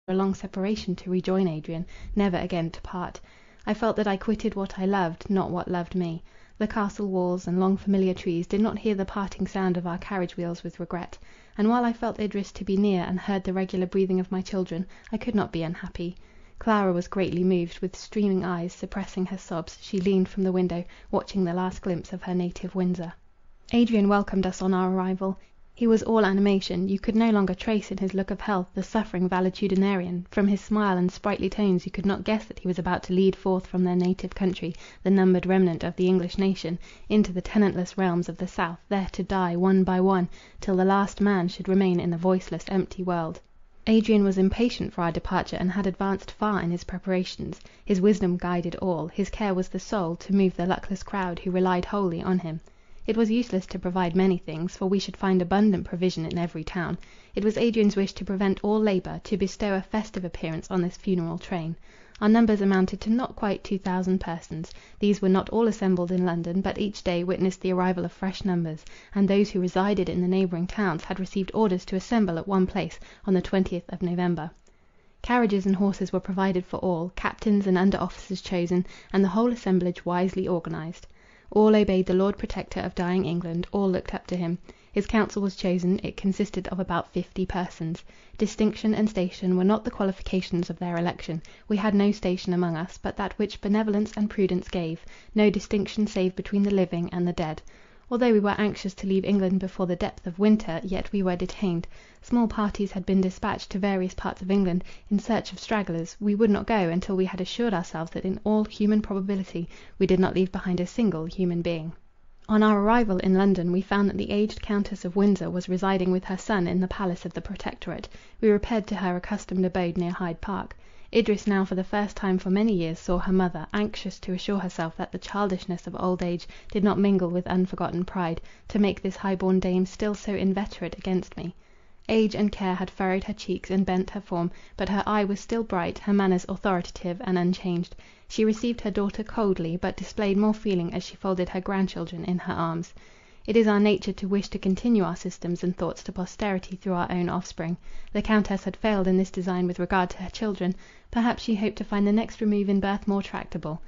a long separation to rejoin Adrian, never again to part. I felt that I quitted what I loved, not what loved me. The castle walls, and long familiar trees, did not hear the parting sound of our carriage wheels with regret. And while I felt Idris to be near, and heard the regular breathing of my children, I could not be unhappy. Clara was greatly moved. With streaming eyes, suppressing her sobs, she leaned from the window, watching the last glimpse of her native Windsor. Adrian welcomed us on our arrival. He was all animation. You could no longer trace in his look of health the suffering valetudinarian; from his smile and sprightly tones you could not guess that he was about to lead forth from their native country the numbered remnant of the English nation, into the tenantless realms of the south, there to die, one by one, till the last man should remain in the voiceless, empty world. Adrian was impatient for our departure, and had advanced far in his preparations. His wisdom guided all; his care was the sole, to move the luckless crowd who relied wholly on him. It was useless to provide many things, for we should find abundant provision in every town. It was Adrian's wish to prevent all labour, to bestow a festive appearance on this funeral train. Our numbers amounted to not quite 2000 persons. These were not all assembled in London, but each day witnessed the arrival of fresh numbers; and those who resided in the neighbouring towns had received orders to assemble at one place on the 20th of November. Carriages and horses were provided for all, captains and under officers chosen, and the whole assemblage wisely organized. All obeyed the Lord Protector of dying England, all looked up to him. His council was chosen; it consisted of about 50 persons. Distinction and station were not the qualifications of their election. We had no station among us, but that which benevolence and prudence gave; no distinction save between the living and the dead. Although we were anxious to leave England before the depth of winter, yet we were detained. Small parties had been dispatched to various parts of England, in search of stragglers. We would not go, until we had assured ourselves that in all human probability we did not leave behind a single human being. On our arrival in London, we found that the aged Countess of Windsor was residing with her son in the palace of the Protectorate. We repaired to her accustomed abode near Hyde Park. Idris now for the first time for many years saw her mother, anxious to assure herself that the childishness of old age did not mingle with unforgotten pride, to make this high-born dame still so inveterate against me. Age and care had furrowed her cheeks and bent her form, but her eye was still bright, her manners authoritative and unchanged. She received her daughter coldly, but displayed more feeling as she folded her grandchildren in her arms. It is our nature to wish to continue our systems and thoughts to posterity through our own offspring. The Countess had failed in this design with regard to her children; perhaps she hoped to find the next remove in birth more tractable.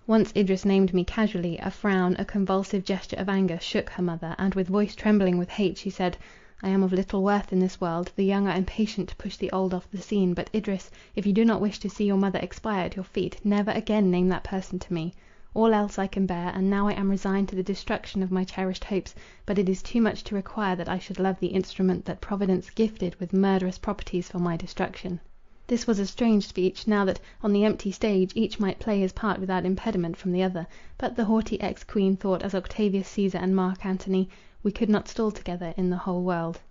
Once Idris named me casually; a frown, a convulsive gesture of anger, shook her mother, and with voice trembling with hate, she said, "I am of little worth in this world; the young are impatient to push the old off the scene; but Idris, if you do not wish to see your mother expire at your feet, never again name that person to me. All else I can bear, and now I am resigned to the destruction of my cherished hopes; but it is too much to require that I should love the instrument that Providence gifted with murderous properties for my destruction." This was a strange speech, now that, on the empty stage, each might play his part without impediment from the other; but the haughty ex-queen thought as Octavius Caesar and Mark Antony, we could not stall together in the whole world.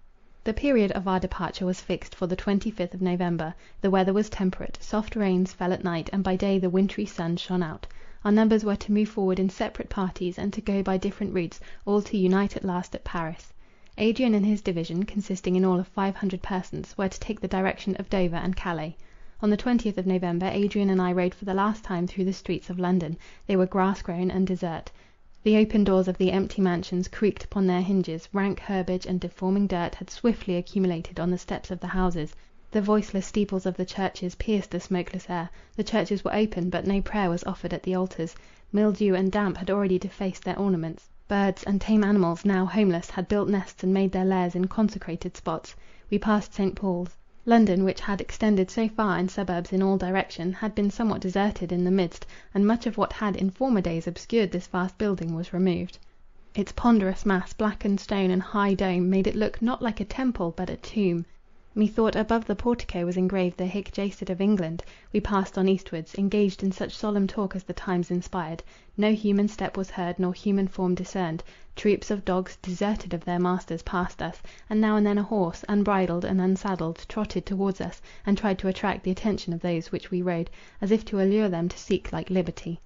The period of our departure was fixed for the 25th of November. The weather was temperate; soft rains fell at night, and by day the wintry sun shone out. Our numbers were to move forward in separate parties, and to go by different routes, all to unite at last at Paris. Adrian and his division, consisting in all of 500 persons, were to take the direction of Dover and Calais. On the 20th of November, Adrian and I rode for the last time through the streets of London. They were grass-grown and desert. The open doors of the empty mansions creaked upon their hinges; rank herbage and deforming dirt had swiftly accumulated on the steps of the houses. The voiceless steeples of the churches pierced the smokeless air. The churches were open, but no prayer was offered at the altars. Mildew and damp had already defaced their ornaments. Birds and tame animals, now homeless, had built nests and made their lairs in consecrated spots. We passed St. Paul's. London, which had extended so far in suburbs in all direction, had been somewhat deserted in the midst, and much of what had in former days obscured this vast building was removed. Its ponderous mass, blackened stone and high dome, made it look not like a temple, but a tomb. Methought above the portico was engraved the Hic Jacet of England. We passed on eastwards, engaged in such solemn talk as the times inspired. No human step was heard, nor human form discerned. Troops of dogs, deserted of their masters, passed us, and now and then a horse, unbridled and unsaddled, trotted towards us, and tried to attract the attention of those which we rode, as if to allure them to seek like liberty.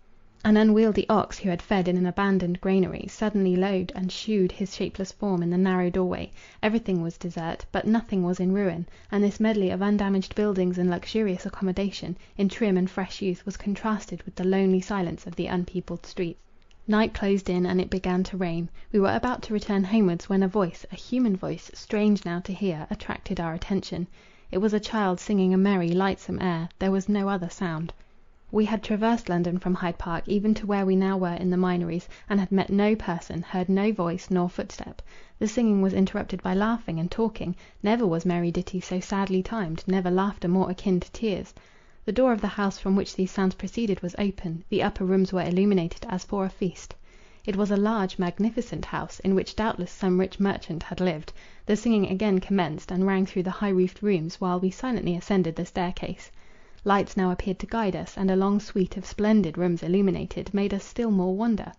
An unwieldy ox, who had fed in an abandoned granary, suddenly lowed and shewed his shapeless form in the narrow doorway. Everything was desert, but nothing was in ruin; and this medley of undamaged buildings and luxurious accommodation, in trim and fresh youth, was contrasted with the lonely silence of the unpeopled streets. Night closed in, and it began to rain. We were about to return homewards, when a voice, a human voice, strange now to hear, attracted our attention. It was a child singing a merry, lightsome air. There was no other sound. We had traversed London from Hyde Park even to where we now were in the Minories, and had met no person, heard no voice nor footstep. The singing was interrupted by laughing and talking. Never was merry ditty so sadly timed, never laughter more akin to tears. The door of the house from which these sounds proceeded was open. The upper rooms were illuminated as for a feast. It was a large, magnificent house, in which doubtless some rich merchant had lived. The singing again commenced, and rang through the high-roofed rooms, while we silently ascended the staircase. Lights now appeared to guide us, and a long suite of splendid rooms illuminated, made us still more wonder.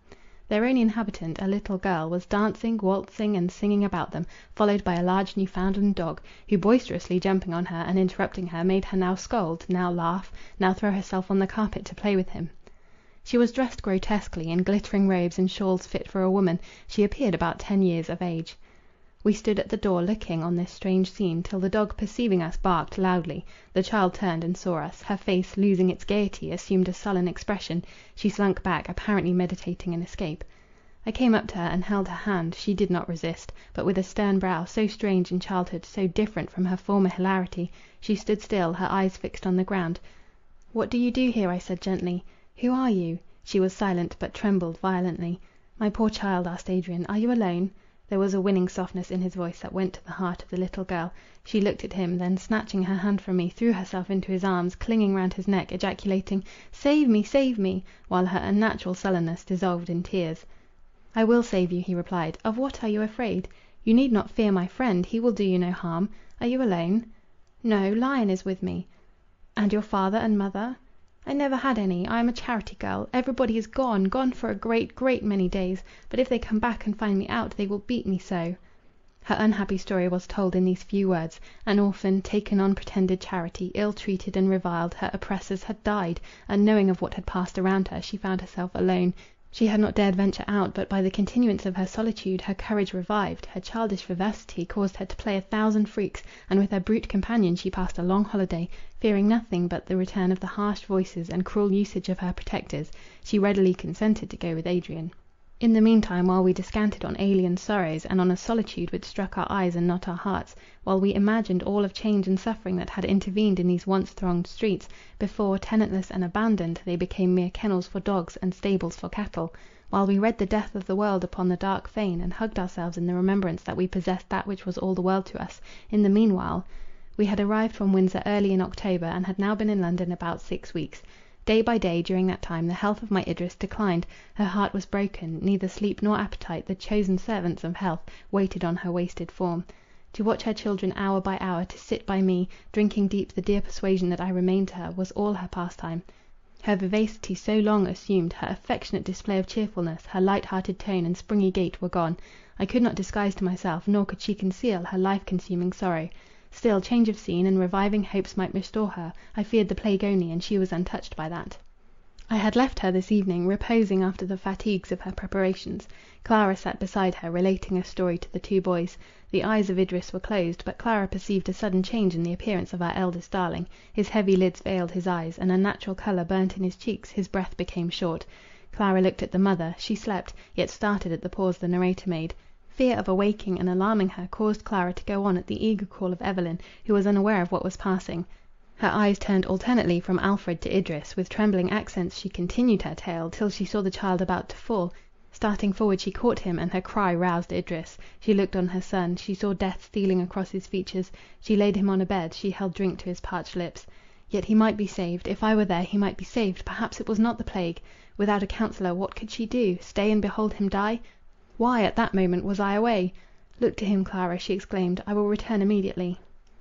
Their only inhabitant, a little girl, was dancing, waltzing, and singing about them, followed by a large Newfoundland dog, who, boisterously jumping on her and interrupting her, made her now scold, now laugh, now throw herself on the carpet to play with him. She was dressed grotesquely, in glittering robes and shawls fit for a woman. She appeared about 10 years of age. We stood at the door looking on this strange scene, till the dog, perceiving us, barked loudly. The child turned and saw us. Her face, losing its gaiety, assumed a sullen expression. She slunk back, apparently meditating an escape. I came up to her and held her hand. She did not resist, but with a stern brow, so strange in childhood, so different from her former hilarity, she stood still, her eyes fixed on the ground. "What do you do here?" I said gently. "Who are you?" She was silent, but trembled violently. "My poor child," asked Adrian, "are you alone?" There was a winning softness in his voice that went to the heart of the little girl. She looked at him, then snatching her hand from me, threw herself into his arms, clinging round his neck, ejaculating, "Save me, save me!" while her unnatural sullenness dissolved in tears. "I will save you," he replied. "Of what are you afraid? You need not fear my friend, he will do you no harm. Are you alone?" "No, Lion is with me." "And your father and mother?" "I never had any. I am a charity girl. Everybody is gone, gone for a great, great many days. But if they come back and find me out, they will beat me so." Her unhappy story was told in these few words. An orphan, taken on pretended charity, ill-treated and reviled, her oppressors had died. Unknowing of what had passed around her, she found herself alone. She had not dared venture out, but by the continuance of her solitude, her courage revived, her childish vivacity caused her to play 1,000 freaks, and with her brute companion she passed a long holiday, fearing nothing but the return of the harsh voices and cruel usage of her protectors. She readily consented to go with Adrian. In the meantime, while we descanted on alien sorrows, and on a solitude which struck our eyes and not our hearts, while we imagined all of change and suffering that had intervened in these once thronged streets, before, tenantless and abandoned, they became mere kennels for dogs and stables for cattle; while we read the death of the world upon the dark fane, and hugged ourselves in the remembrance that we possessed that which was all the world to us, in the meanwhile, we had arrived from Windsor early in October, and had now been in London about 6 weeks. Day by day, during that time, the health of my Idris declined. Her heart was broken. Neither sleep nor appetite, the chosen servants of health, waited on her wasted form. To watch her children hour by hour, to sit by me, drinking deep the dear persuasion that I remained to her, was all her pastime. Her vivacity so long assumed, her affectionate display of cheerfulness, her light-hearted tone and springy gait were gone. I could not disguise to myself, nor could she conceal, her life-consuming sorrow. Still, change of scene and reviving hopes might restore her. I feared the plague only, and she was untouched by that. I had left her this evening, reposing after the fatigues of her preparations. Clara sat beside her, relating a story to the 2 boys. The eyes of Idris were closed, but Clara perceived a sudden change in the appearance of our eldest darling. His heavy lids veiled his eyes, an unnatural colour burnt in his cheeks, his breath became short. Clara looked at the mother. She slept, yet started at the pause the narrator made. Fear of awaking and alarming her caused Clara to go on at the eager call of Evelyn, who was unaware of what was passing. Her eyes turned alternately from Alfred to Idris. With trembling accents she continued her tale, till she saw the child about to fall. Starting forward she caught him, and her cry roused Idris. She looked on her son. She saw death stealing across his features. She laid him on a bed. She held drink to his parched lips. Yet he might be saved. If I were there, he might be saved. Perhaps it was not the plague. Without a counsellor, what could she do? Stay and behold him die? Why, at that moment, was I away? "Look to him, Clara," she exclaimed. "I will return immediately."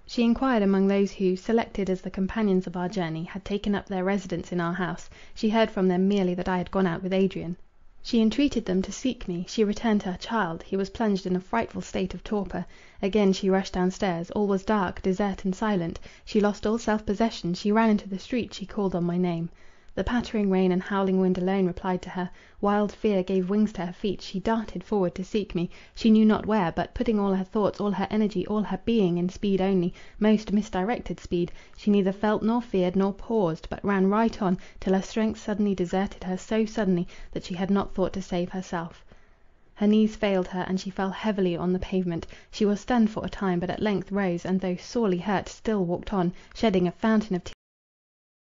She inquired among those who, selected as the companions of our journey, had taken up their residence in our house. She heard from them merely that I had gone out with Adrian. She entreated them to seek me. She returned to her child. He was plunged in a frightful state of torpor. Again she rushed down stairs. All was dark, desert, and silent. She lost all self-possession. She ran into the street. She called on my name. The pattering rain and howling wind alone replied to her. Wild fear gave wings to her feet. She darted forward to seek me. She knew not where, but putting all her thoughts, all her energy, all her being in speed only, most misdirected speed, she neither felt nor feared nor paused, but ran right on, till her strength suddenly deserted her so suddenly, that she had not thought to save herself. Her knees failed her, and she fell heavily on the pavement. She was stunned for a time, but at length rose, and though sorely hurt, still walked on, shedding a fountain of